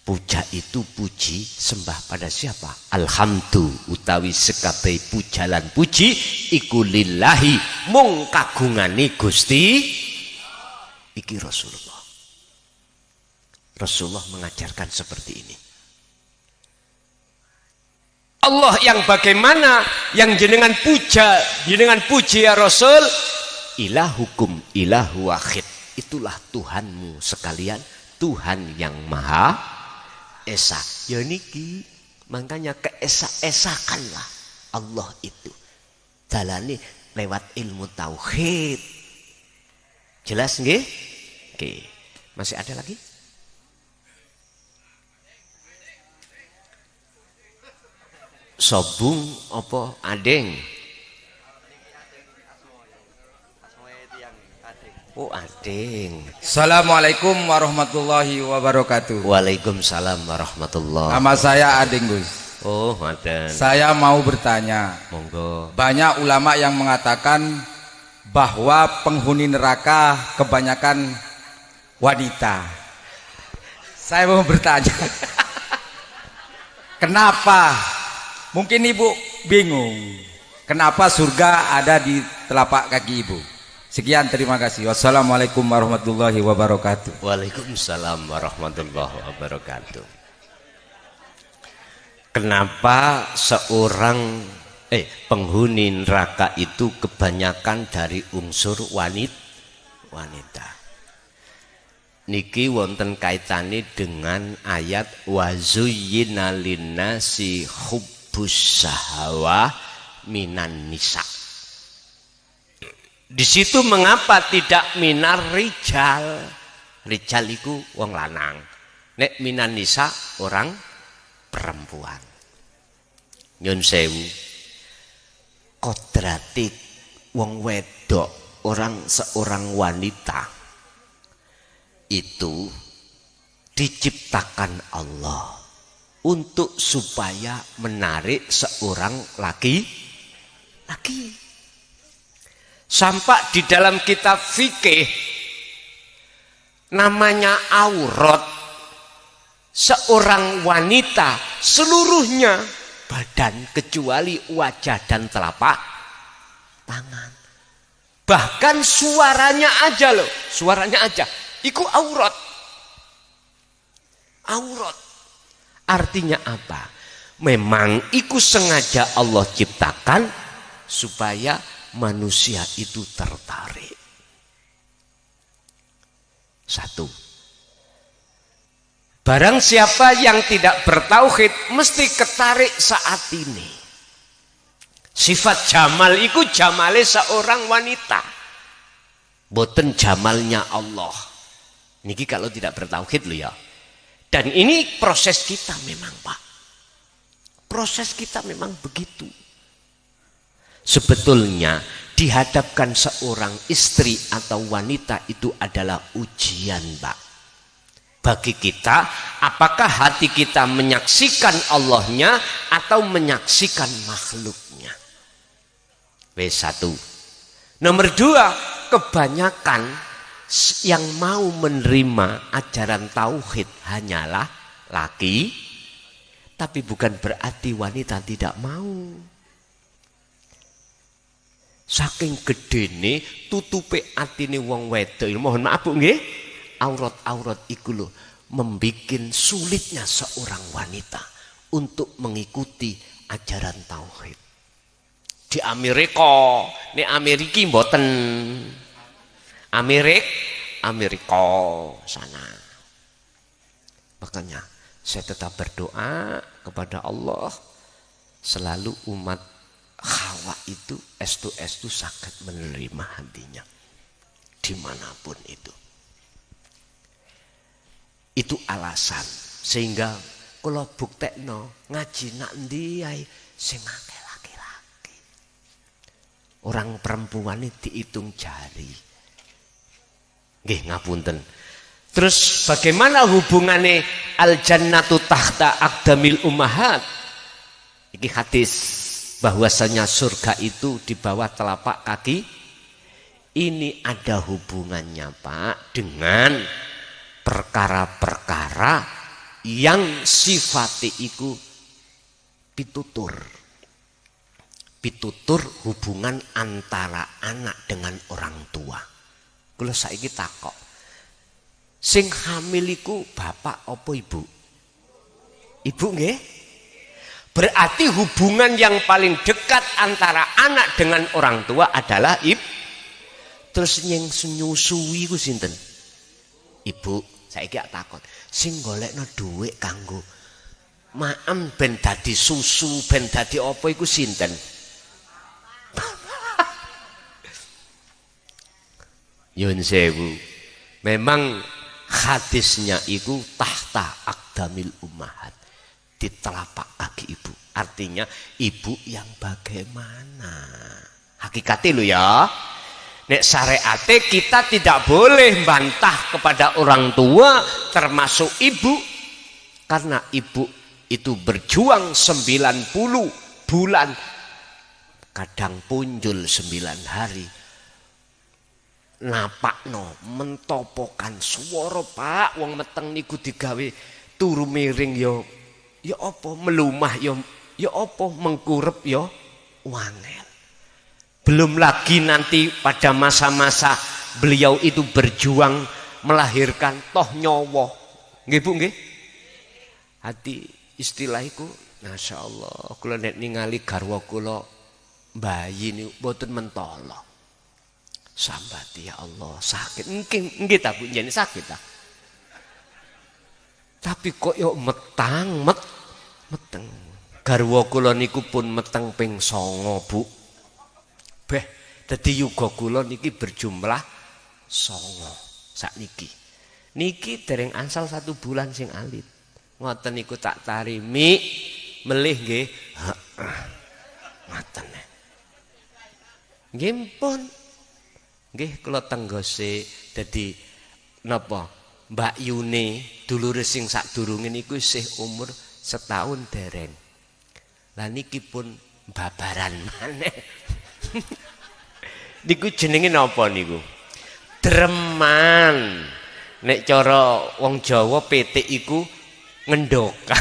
Puja itu puji, sembah pada siapa? Alhamdulillah utawi sekabeh pujalan puji iku lillahi mung kagungane Gusti. Iki Rasulullah mengajarkan seperti ini. Allah yang bagaimana yang jenengan puji ya Rasul, ilahukum ilahu wahid, itulah Tuhanmu sekalian, Tuhan yang maha esa. Ya niki makanya keesak-esakanlah Allah itu jalani lewat ilmu tauhid. Jelas nggih? Oke. Masih ada lagi? Sobung apa adeng? Oh adeng. Assalamualaikum warahmatullahi wabarakatuh. Waalaikumsalam warahmatullahi. Nama saya Adeng Gus. Oh adeng. Saya mau bertanya. Monggo. Banyak ulama yang mengatakan bahwa penghuni neraka kebanyakan wanita. Saya mau bertanya, kenapa? Mungkin ibu bingung, kenapa surga ada di telapak kaki ibu? Sekian, terima kasih. Wassalamualaikum warahmatullahi wabarakatuh. Waalaikumsalam warahmatullahi wabarakatuh. Kenapa seorang penghuni neraka itu kebanyakan dari unsur wanita? Niki wonten kaitane dengan ayat wazuyyina linnasi hubbus syahawah minan nisa. Di situ mengapa tidak minar rijal? Rijal iku wong lanang. Nek minan nisa orang perempuan. Nyun sewu. Kodratik wong wedok, seorang wanita itu diciptakan Allah untuk supaya menarik seorang laki. Sampai di dalam kitab fikih namanya aurat seorang wanita seluruhnya badan kecuali wajah dan telapak tangan. Bahkan suaranya aja iku aurat. Artinya apa? Memang iku sengaja Allah ciptakan supaya manusia itu tertarik. Satu, barang siapa yang tidak bertauhid mesti ketarik saat ini. Sifat jamal iku jamale seorang wanita, boten jamalnya Allah. Niki kalau tidak bertauhid loh ya. Dan ini proses kita memang, Pak. Proses kita memang begitu. Sebetulnya dihadapkan seorang istri atau wanita itu adalah ujian, Pak. Bagi kita, apakah hati kita menyaksikan Allahnya atau menyaksikan makhluknya? W1. Nomor 2, kebanyakan yang mau menerima ajaran tauhid hanyalah laki, tapi bukan berarti wanita tidak mau. Saking gedene tutupe atine wong wedok, mohon maaf Bu nggih, aurat-aurat iku lho membikin sulitnya seorang wanita untuk mengikuti ajaran tauhid. Di Amerika, nek Ameriki mboten. Amerika sana. Makanya saya tetap berdoa kepada Allah selalu umat Hawa itu estu sangat menerima hatinya dimanapun itu. Itu alasan sehingga kalau buktekno ngaji nak ndi ae sing akeh laki-laki. Orang perempuan ini dihitung jari. Nggih ngapunten. Terus bagaimana hubungannya al jannatu tahta aqdamil ummahat? Iki hadis bahwasanya surga itu di bawah telapak kaki. Ini ada hubungannya Pak dengan perkara-perkara yang sifatnya itu pitutur hubungan antara anak dengan orang tua. Kula saiki takok, sing hamil iku bapak apa ibu? Ibu nggih? Berarti hubungan yang paling dekat antara anak dengan orang tua adalah ibu. Terus yang nyusui ku sinten? Ibu. Saiki takon, sing golekno dhuwit kanggo maem ben dadi susu, ben dadi apa iku sinten? Yun sewu. Memang hadisnya itu tahta aqdamil ummahat, di telapak kaki ibu. Artinya ibu yang bagaimana? Hakikatnya lo ya. Nek syariate kita tidak boleh bantah kepada orang tua termasuk ibu. Karena ibu itu berjuang 90 bulan. Kadang punjul 9 hari napakno mentopokan swara Pak wong meteng niku digawe turu miring ya apa melumah ya apa mengkurep ya wangel. Belum lagi nanti pada masa-masa beliau itu berjuang melahirkan toh nyawa. Nggih Bu nggih? Hati istilah iku masyaallah kula nek ningali garwa kula bayi niku mboten mentolo. Sambati ya Allah sakit nggih ta Bu jenenge sakit ta. Tapi kok yo metang meteng. Garwa kula niku pun meteng ping 9 Bu. Beh dadi yuga kula niki berjumlah 9 sakniki. Niki dereng ansal 1 bulan sing alit. Ngoten niku tak tarimi melih nggih. Ngoten. Nggih pun. Nggih kula tenggose dadi napa Mbak Yune dulure sing sadurunge niku isih umur setahun dereng. Lah niki pun babaran maneh. Niku jenenge napa niku? Dreman. Nek cara wong Jawa petik iku ngendoka.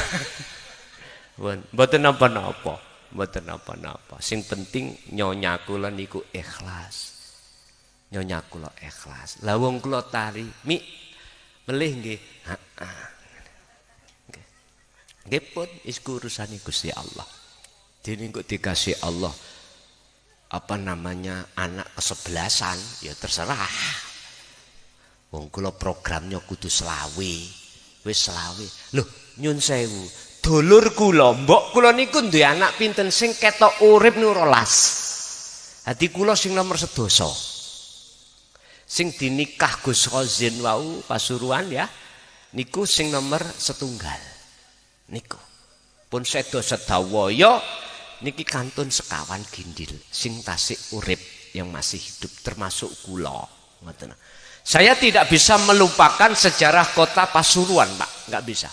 Mboten napa-napa, mboten napa-napa. Sing penting nyonya kula niku ikhlas. Nyonya kula ikhlas. Lah wong kula tari, mi melih nggih. Heeh. Nggih pun isku urusane Gusti Allah. Dene kok dikasih Allah apa namanya anak ke-11 ya terserah. Wong kula programnya kudu selawe. Wis selawe. Loh, nyun sewu. Dulur kula, mbok kula niku duwe anak pinten sing ketok urip niku 12. Hati kula sing nomor 12. Sing dinikah Gus Khazin wau Pasuruan ya. Niku sing nomor 1. Niku. Pun sedo sedawaya niki kantun sekawan gindil sing tasik urip yang masih hidup termasuk kula. Ngoten. Saya tidak bisa melupakan sejarah kota Pasuruan, Pak. Enggak bisa.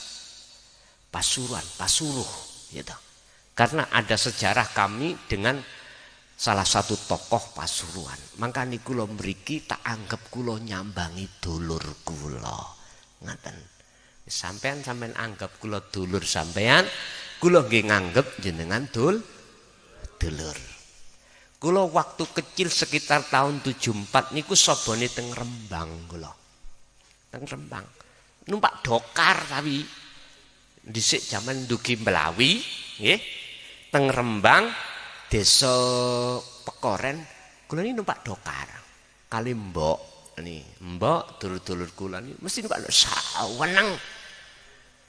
Pasuruan, Pasuruh, gitu. Karena ada sejarah kami dengan salah satu tokoh Pasuruan. Maka niku kula mriki tak anggap kula nyambangi dulur kula. Ngoten. Sampean anggap kula dulur sampean, kula nggih nganggep jenengan dulur. Kula waktu kecil sekitar tahun 74 niku sobone teng Rembang kula. Teng Rembang. Numpak dokar tapi dhisik jaman ndugi Melawi, nggih. Teng Rembang desa Pekoren kula ini numpak dokar. Kali mbok nih, mbok dulur-dulur kula ini mesti numpak saweneng.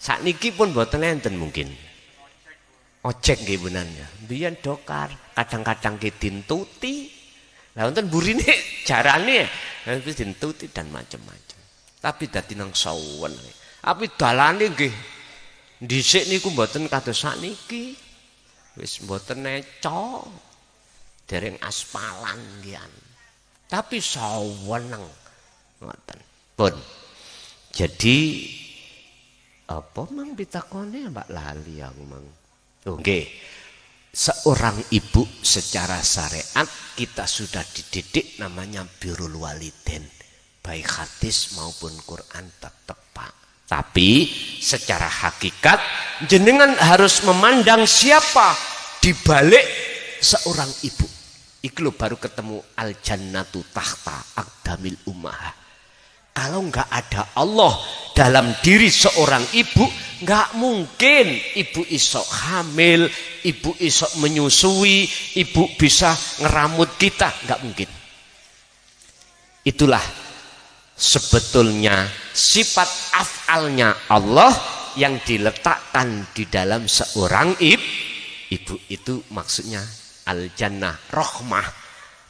Sakniki pun mboten enten mungkin. Ojek nggih benannya. Biyen dokar, kadang-kadang ki dintuti. Lah wonten burine jarane wis dintuti dan macam-macam. Tapi dadi nang sawen. Tapi dalane nggih dhisik niku mboten kados sakniki. Wis mboten neco. Dereng aspalan nggih. Tapi saweneng ngoten. Pun. Jadi apa mang pitakone Mbak lali aku mang. Oke, seorang ibu secara syariat kita sudah dididik namanya birrul walidain, baik hadis maupun Quran tetap Pak. Tapi secara hakikat jenengan harus memandang siapa di balik seorang ibu. Iki lo baru ketemu al jannatu tahta aqdamil ummahat. Kalau enggak ada Allah dalam diri seorang ibu, enggak mungkin ibu iso hamil, ibu iso menyusui, ibu bisa ngeramut kita, enggak mungkin. Itulah sebetulnya sifat af'alnya Allah yang diletakkan di dalam seorang ibu itu maksudnya al-jannah rahmah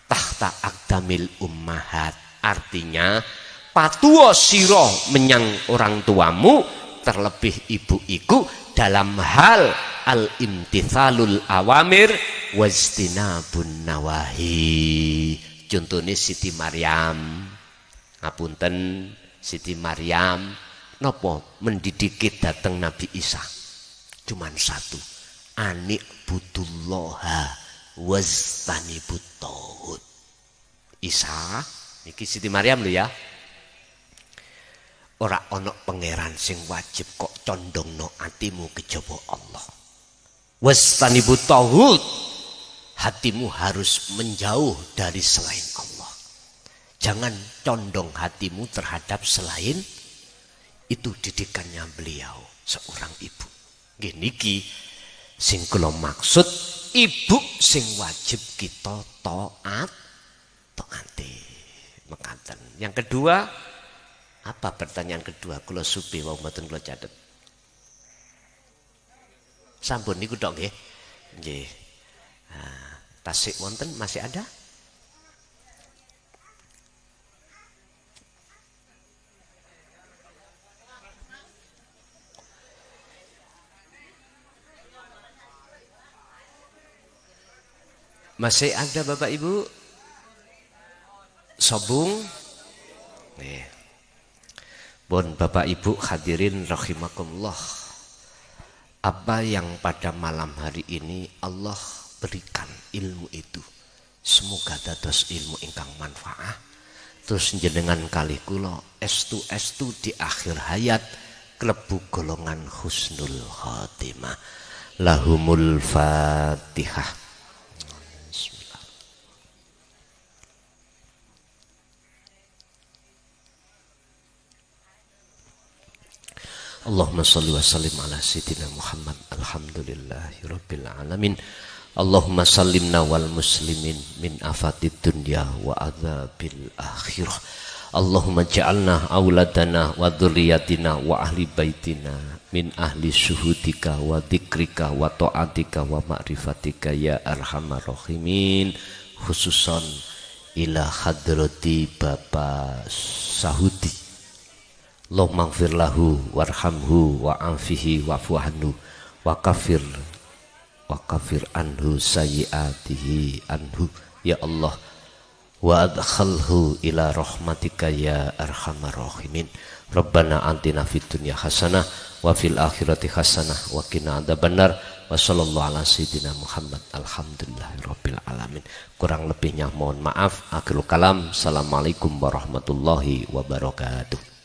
tahta aqdamil ummahat. Artinya patuo siro menyang orang tuamu terlebih ibu iku dalam hal al-imtithalul awamir wajtinabun nawahi. Contohnya Siti Maryam, ngapunten Siti Maryam nopo mendidikit dateng Nabi Isa cuman satu, anik butullaha waztanibut tauhid. Isa Iki Siti Maryam lho ya. Ora ana pangeran sing wajib kok condongno atimu kejaba Allah. Wastanibu tauhid. Hatimu harus menjauh dari selain Allah. Jangan condong hatimu terhadap selain itu. Didikannya beliau seorang ibu. Gini ki sing kula maksud ibu sing wajib kita taati. Mekaten. Yang kedua, apa pertanyaan kedua? Kula supi wau mboten kula catet. Sampun niku tok nggih. Nggih. Tasik wonten masih ada? Masih ada Bapak Ibu? Sobung? Nih. Bon Bapak Ibu hadirin rahimakumullah. Apa yang pada malam hari ini Allah berikan ilmu itu. Semoga dados ilmu ingkang manfaat. Terus jenengan kali kula estu di akhir hayat klebu golongan husnul khotimah. Lahumul Fatihah. Allahumma salli wa sallim ala sayyidina Muhammad. Alhamdulillahi rabbil alamin. Allahumma sallimna wal muslimin min afatid dunya wa adzabil akhirah. Allahumma ja'alna auladana wa dzurriyyatina wa ahli baitina min ahli syuhudika wa dzikrika wa ta'atika wa ma'rifatika ya arhamar rahimin. Khususan ila hadrati Bapak Sahudi. Allahumma ighfir lahu warhamhu wa'afihi wa'fu anhu wa kafir anhu sayyiatihi anhu ya Allah wa adkhalhu ila rahmatika ya arhamar rahimin. Rabbana atina fid dunya hasanah wa fil akhirati hasanah wa qina adzabannar. Wa sallallahu ala sayyidina Muhammad. Alhamdulillahirabbil alamin. Kurang lebihnya mohon maaf. Akhirul kalam. Assalamualaikum warahmatullahi wabarakatuh.